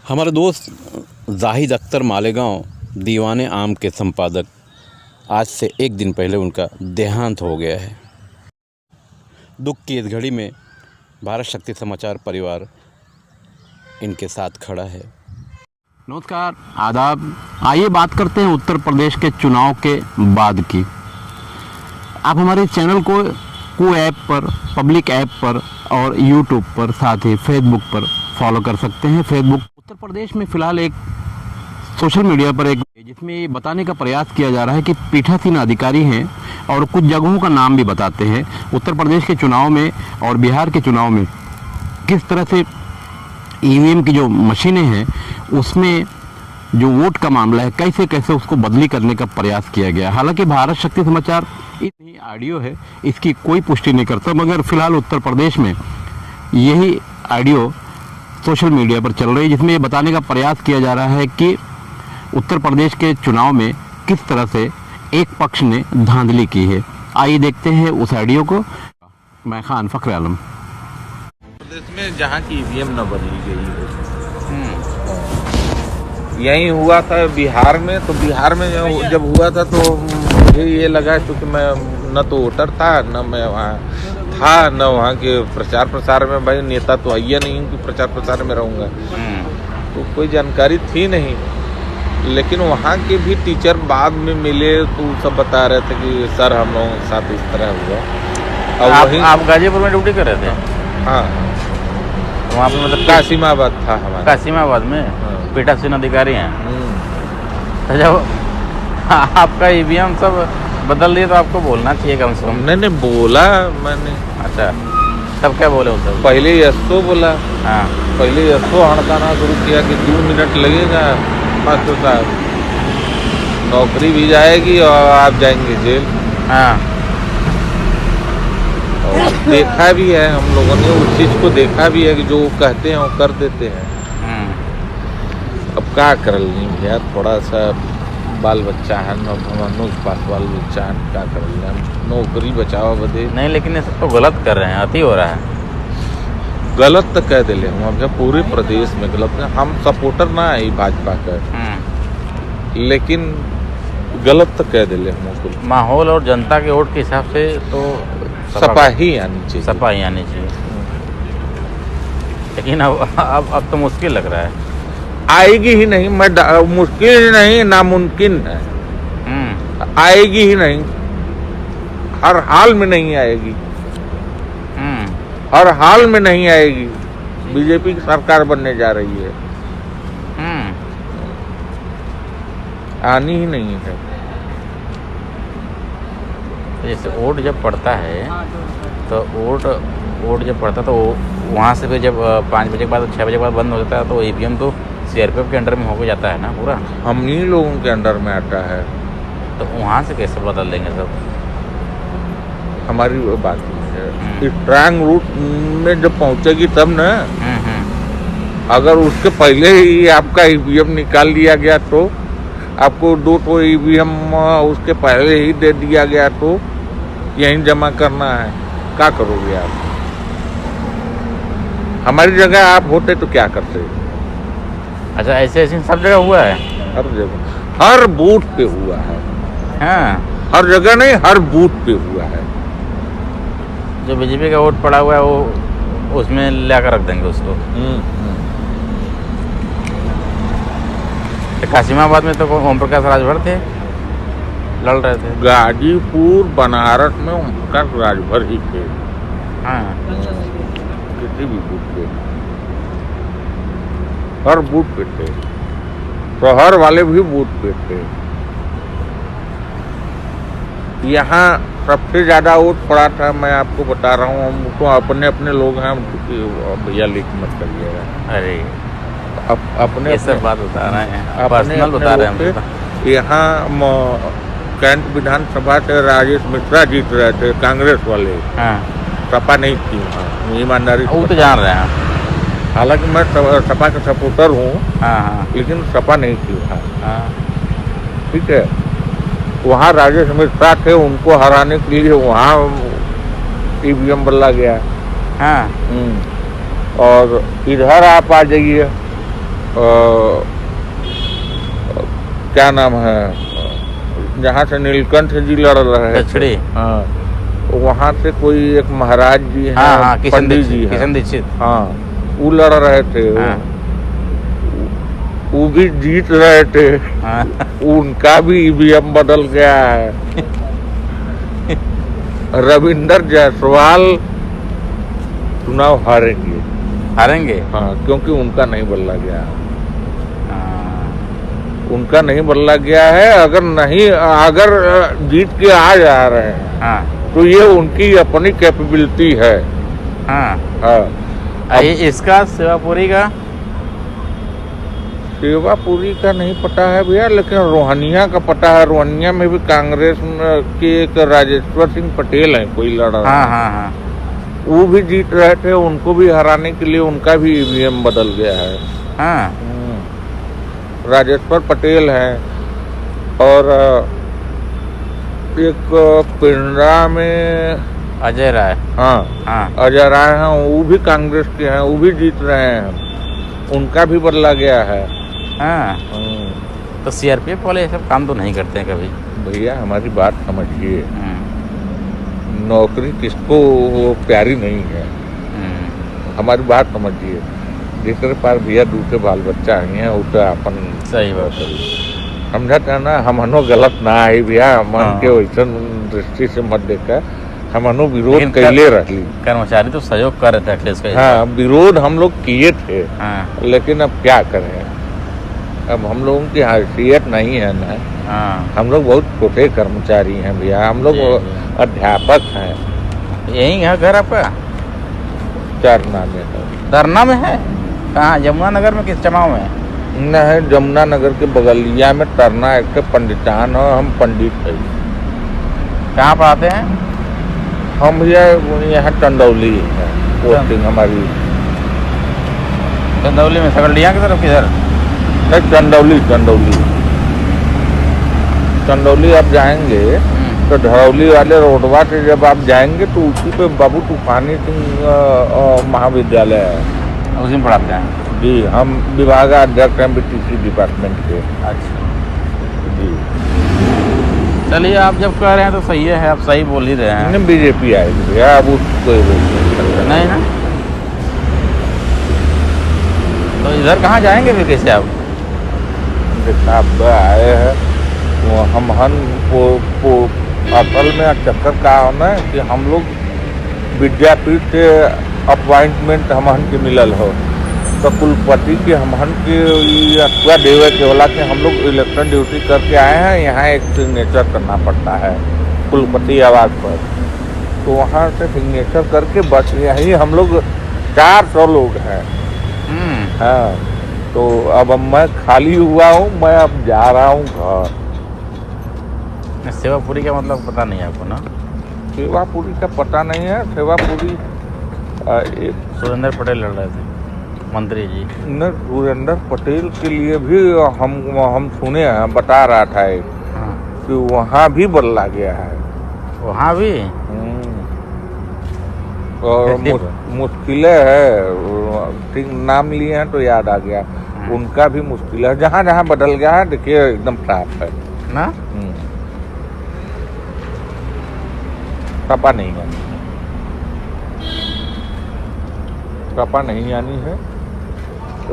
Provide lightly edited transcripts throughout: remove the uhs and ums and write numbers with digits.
हमारे दोस्त जाहिद अख्तर मालेगांव दीवाने आम के संपादक आज से एक दिन पहले उनका देहांत हो गया है। दुख की इस घड़ी में भारत शक्ति समाचार परिवार इनके साथ खड़ा है। नमस्कार, आदाब। आइए बात करते हैं उत्तर प्रदेश के चुनाव के बाद की। आप हमारे चैनल को ऐप पर, पब्लिक ऐप पर और यूट्यूब पर, साथ ही फेसबुक पर फॉलो कर सकते हैं। फेसबुक उत्तर प्रदेश में फ़िलहाल एक सोशल मीडिया पर एक जिसमें ये बताने का प्रयास किया जा रहा है कि पीठासीन अधिकारी हैं और कुछ जगहों का नाम भी बताते हैं। उत्तर प्रदेश के चुनाव में और बिहार के चुनाव में किस तरह से ईवीएम की जो मशीनें हैं उसमें जो वोट का मामला है कैसे कैसे उसको बदली करने का प्रयास किया गया। हालांकि भारत शक्ति समाचार इतनी ऑडियो है, इसकी कोई पुष्टि नहीं करता, मगर फिलहाल उत्तर प्रदेश में यही ऑडियो सोशल मीडिया पर चल रही है जिसमें ये बताने का प्रयास किया जा रहा है कि उत्तर प्रदेश के चुनाव में किस तरह से एक पक्ष ने धांधली की है। आइए देखते हैं उस ऑडियो को। मैं खान फखर आलम। प्रदेश में जहाँ की ईवीएम न बदली गई है, यही हुआ था बिहार में। तो बिहार में जब हुआ था तो मुझे ये लगा, क्योंकि मैं न तो वोटर था, न मैं वहाँ था, न वहाँ के प्रचार प्रसार में, भाई नेता तो आइया नहीं कि प्रचार प्रसार में रहूँगा, तो कोई जानकारी थी नहीं। लेकिन वहाँ के भी टीचर बाद में मिले तो सब बता रहे थे कि सर हम लोगों के साथ इस तरह हुआ। और आप गाजीपुर में ड्यूटी कर रहे थे? हाँ, वहाँ पे मतलब कासिमाबाद था हमारा। कासिमाबाद में पीठासीन अधिकारी हैं। तो जब आपका ईवीएम सब बदल दिए तो आपको बोलना चाहिए कम से कम। नहीं बोला मैंने। अच्छा, तब क्या बोले उस सब? पहले यस्सो बोला। हाँ, पहले यस्सो हड़काना शुरू किया कि 2 मिनट लगेगा, मास्टर साहब नौकरी भी जाएगी और आप जाएंगे जेल। हाँ, और देखा भी है हम लोगों ने, उस चीज को देखा भी है कि जो कहते हैं वो कर देते हैं। अब क्या कर ली भैया, थोड़ा सा बाल बच्चा है, मनोज पास बाल बच्चा है, क्या कर लिया, नौकरी बचाओ बदे। नहीं, लेकिन ये सब तो गलत कर रहे हैं, अति हो रहा है। गलत तो कह दिले हम, अब पूरे प्रदेश में गलत है। हम सपोर्टर ना है भाजपा का, लेकिन गलत तो कह दिले हम। माहौल और जनता के वोट के हिसाब से तो सपा ही आनी चाहिए, सपा ही आनी चाहिए। लेकिन अब तो मुश्किल लग रहा है। आएगी ही नहीं, मैं मुश्किल ही नहीं, नामुमकिन है। आएगी ही नहीं, हर हाल में नहीं आएगी, हर हाल में नहीं आएगी। बीजेपी की सरकार बनने जा रही है, आनी ही नहीं है। जैसे वोट जब पड़ता है तो वोट जब पड़ता है तो वहाँ से फिर जब 5 बजे के बाद 6 बजे के बाद बंद हो जाता है तो ईवीएम तो सीआरपीएफ के अंडर में होकर जाता है ना पूरा। हम ही लोगों के अंडर में आता है, तो वहाँ से कैसे बदल देंगे सब? हमारी बात है स्ट्रांग रूट में जब पहुँचेगी तब ना। अगर उसके पहले ही आपका ईवीएम निकाल लिया गया तो, आपको 2 ईवीएम उसके पहले ही दे दिया गया तो यहीं जमा करना है, क्या करोगे आप? हमारी जगह आप होते तो क्या करते? अच्छा, ऐसे सब जगह हुआ है? हर जगह, हर बूथ पे हुआ है। हाँ, हर जगह नहीं, हर बूथ पे हुआ है। जो बीजेपी का वोट पड़ा हुआ है वो उसमें लाकर रख देंगे उसको। कासिमाबाद में तो ओम प्रकाश राजभर थे, लड़ रहे थे। गाजीपुर बनारस में ओम प्रकाश राजभर ही थे। हाँ, किसी भी बूथ पे, हर बूथ पे थे, शहर वाले भी बूथ पे थे। यहाँ सबसे ज्यादा वोट पड़ा था, मैं आपको बता रहा हूँ, हम तो अपने अपने लोग हैं, भैया लीक मत करिएगा। अरे अपने ये सब बात बता रहे हैं, अपने पर्सनल बता रहे हैं। यहाँ कैंट विधानसभा से राजेश मिश्रा जीत रहे थे, कांग्रेस वाले। हाँ, सपा नहीं थी वहाँ, ईमानदारी वो तो जान रहे हैं। हालांकि मैं सपा का सपोर्टर हूँ। हाँ, लेकिन सपा नहीं थी वहाँ। हाँ, ठीक है, वहाँ राजेश मिश्रा थे, उनको हराने के लिए वहाँ ईवीएम बदला गया। हाँ, और इधर आप आ जाइए क्या नाम है, जहाँ से नीलकंठ जी लड़ रहे थे, दक्षिणी। हाँ, वहाँ से कोई एक महाराज जी हैं, हाँ हाँ, किशन पंडित जी दीक्षित, हैं, किशन दीक्षित। हाँ, वो लड़ रहे थे। हाँ। वो भी जीत रहे थे, हाँ। उनका भी ईवीएम बदल गया है। रविंदर जायसवाल चुनाव हारेंगे। हारेंगे। हाँ, क्योंकि उनका नहीं बदला गया, हाँ। उनका नहीं बदला गया है। अगर जीत के आ जा रहे हैं हाँ। तो ये उनकी अपनी कैपेबिलिटी है। हाँ। हाँ, इसका सेवापुरी का सेवापुरी का नहीं पता है भैया, लेकिन रोहनिया का पता है। रोहनिया में भी कांग्रेस के एक राजेश्वर सिंह पटेल हैं, कोई लड़ रहा हाँ है। हाँ हाँ। वो भी जीत रहे थे, उनको भी हराने के लिए उनका भी ईवीएम बदल गया है। हाँ। राजेश्वर पटेल हैं, और एक पिंडरा में अजय राय। हाँ, हाँ। अजय राय हैं, वो भी कांग्रेस के हैं, वो भी जीत रहे हैं, उनका भी बदला गया है। हाँ। तो सीआरपीएफ वाले ये सब काम तो नहीं करते हैं कभी। भैया हमारी बात समझिए, नौकरी किसको प्यारी नहीं है, हमारी बात समझिए। जिसके पास भैया दूसरे बाल बच्चा हैं वो तो अपन सही बात है। समझते हैं ना, हमनो गलत ना आई भैया, मन हाँ। के वैसा दृष्टि से मत देखा, हमनो विरोध कैले रही। कर्मचारी तो सहयोग कर रहे थे अखिलेश का। हाँ, विरोध हम लोग किए थे। हाँ। लेकिन अब क्या करें, अब हम लोगों की हैसियत नहीं है ना। हाँ। हम लोग बहुत छोटे कर्मचारी हैं भैया, हम लोग अध्यापक हैं। यही है घर आपका? चरना में है। धरना में है? कहाँ, यमुना नगर में, किस जमाव में? न है, जमुना नगर के बगलिया में तरना एक पंडितान है, हम पंडित है। कहाँ पढ़ाते हैं? हम भैया यहाँ चंदौली है पोस्टिंग हमारी। चंदौली में सकरडिया की तरफ किधर? नहीं, चंदौली आप जाएंगे तो धरौली वाले रोडवा से जब आप जाएंगे तो उसी पे बाबू तूफानी सिंह महाविद्यालय है, उसी में पढ़ाते हैं। जी। हम विभागाध्यक्ष हैं बीटीसी डिपार्टमेंट के। अच्छा जी। चलिए, आप जब कह रहे हैं तो सही है, आप सही बोल ही रहे हैं। बीजेपी आएगी भैया, अब उसको नहीं ना, तो इधर कहाँ जाएंगे फिर, कैसे आप? आप आए हैं वो असल में चक्कर का होना है कि हम लोग विद्यापीठ से अपॉइंटमेंट हमहन के मिलल हो, तो कुलपति के हमहन के अथवा देवे के होला के हम लोग इलेक्शन ड्यूटी करके आए हैं। यहाँ एक सिग्नेचर करना पड़ता है कुलपति आवास पर, तो वहाँ से सिग्नेचर करके बस यही हम लोग 400 लोग हैं। हाँ, तो अब मैं खाली हुआ हूँ, मैं अब जा रहा हूँ घर। सेवापुरी का मतलब पता नहीं है आपको ना? सेवापुरी का पता नहीं है। सेवापुरी एक सुरेंद्र पटेल लड़ रहे थे, मंत्री जी। न, सुरेंद्र पटेल के लिए भी हम सुने हैं, बता रहा था एक कि वहाँ भी बदला गया है। वहाँ भी? और मुश्किलें है, ठीक नाम लिए हैं तो याद आ गया। उनका भी मुश्किल है, जहाँ जहाँ बदल गया है देखिए एकदम साफ है ना। सपा नहीं आनी है, सपा नहीं आनी है।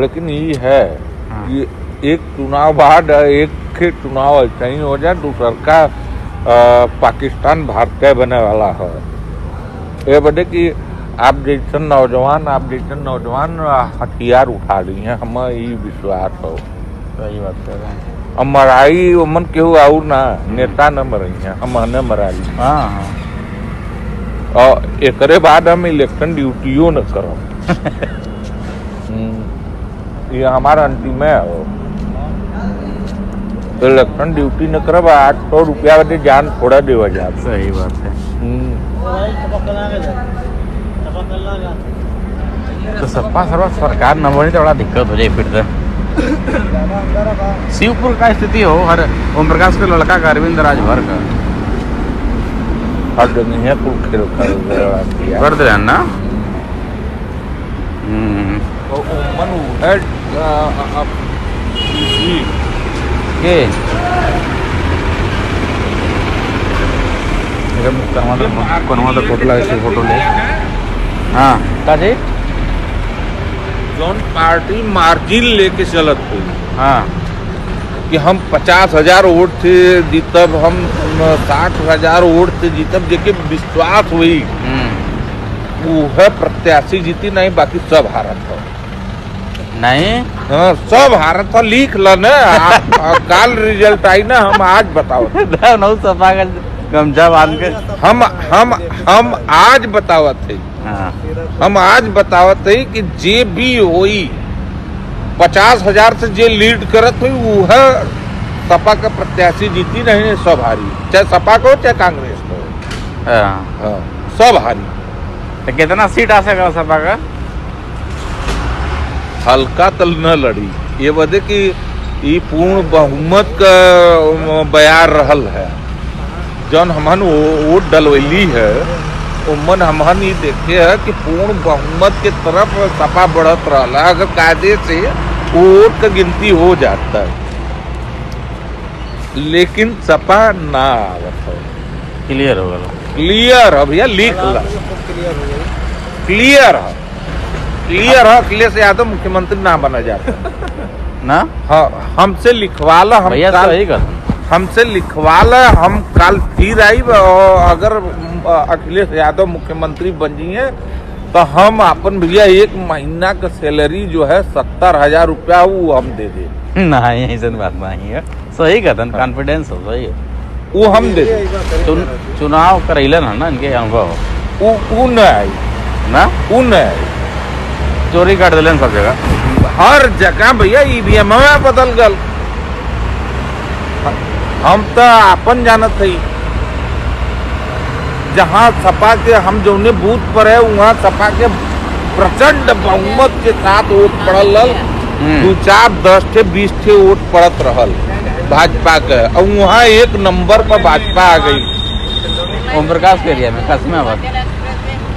लेकिन ये है कि एक चुनाव बाद एक चुनाव ऐसा ही हो जाए, दूसरा का पाकिस्तान भारत बने वाला है। ये बदे कि आप जैसे नौजवान हथियार उठा ली हैं, हमें ये विश्वास हो। सही बात कर रहे हैं। अब मराई मन केहू आऊ ना, नेता न मरई हैं, हम न मरा ली। हाँ। और एकरे बाद हम इलेक्शन ड्यूटियों न करो। ये हमारा अंतिम है। तो इलेक्शन ड्यूटी न करब, 800 रुपया बदे जान थोड़ा देवा जा। सही बात है। तो सपा सरकार न बनी तो बड़ा दिक्कत हो जाए फिर तो। शिवपुर का स्थिति हो, हर ओम प्रकाश के लड़का का अरविंद राजभर का हर जगह है कुल खेल कर दे रहे हैं ना। मन है के कोनवा तो फोटो लगे से फोटो ले हाँ का जी जौन पार्टी मार्जिन लेके चलत हुई हाँ कि हम 50,000 वोट से जीतब, हम 60,000 वोट से जीतब, जेके विश्वास हुई वो है प्रत्याशी जीती नहीं, बाकी सब हारत हो नहीं हाँ, सब हारत हो। लिख ल न काल रिजल्ट आई ना, हम आज बताओ नौ सफा का गमछा बांध के हम आज बतावत थे, हाँ हम आज बतावत है कि जे भी होई 50,000 से जे लीड करत हुई वो है सपा का प्रत्याशी जीती नहीं, सब हारी, चाहे सपा को चाहे कांग्रेस को। हाँ हाँ, सब हारी। तो कितना सीट आ सका सपा का हल्का तल न लड़ी, ये बदे कि ये पूर्ण बहुमत का बयार रहल है। जौन हमन वोट डलवैली है उमन हमन ये देखे है कि पूर्ण बहुमत के तरफ सपा बढ़त रहा। अगर कायदे से वोट का गिनती हो जाता है, लेकिन सपा ना आवत है। क्लियर हो गया क्लियर है भैया, लिख ला क्लियर है, क्लियर है। अखिलेश यादव मुख्यमंत्री ना बना जाता ना। हाँ, हमसे लिखवा ला, हम भैया काल- सही कर हमसे लिखवा ला, हम कल फिर आई और अगर अखिलेश यादव मुख्यमंत्री बन जाइए तो हम अपन भैया 1 महीना का सैलरी जो है 70,000 रुपया वो हम दे दे। नहीं ऐसा बात नहीं है, सही कहते कॉन्फिडेंस हो सही है। वो हम दे दे। चुनाव करैलन है ना इनके अनुभव वो न आई ना, वो न आई। चोरी कर दिलन सब जगह, हर जगह भैया ईवीएम में बदल गल। हम तो अपन जानत हई, जहाँ सपा के हम जौने बूथ पर है वहाँ सपा के प्रचंड बहुमत के साथ वोट पड़ल, 2-4 10 थे 20 थे वोट पड़त रहल भाजपा के, और वहाँ 1 नंबर पर भाजपा आ गई। ओम प्रकाश के एरिया में कासिमाबाद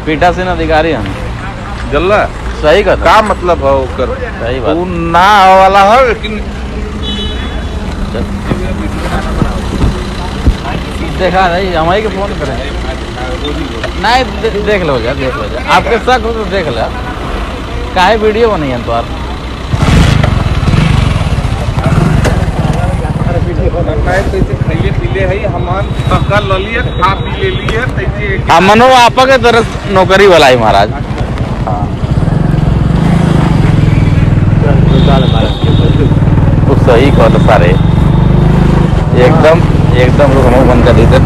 पीठासीन अधिकारी हम जल्ला सही कहता का मतलब है ओकर, सही बात। वो ना वाला है, लेकिन देखा नहीं हमारे के फोन करें नहीं देख लो जा, देख लो जा, आपके शक हो तो देख लो, काहे वीडियो बनी है तो खाइए पीले है हमान कल ले लिए, खा पी ले लिए तैसे। हमनो आपा के तरफ नौकरी वाला है महाराज। तो सही कहते सारे एकदम लोग हम बंद कर देते।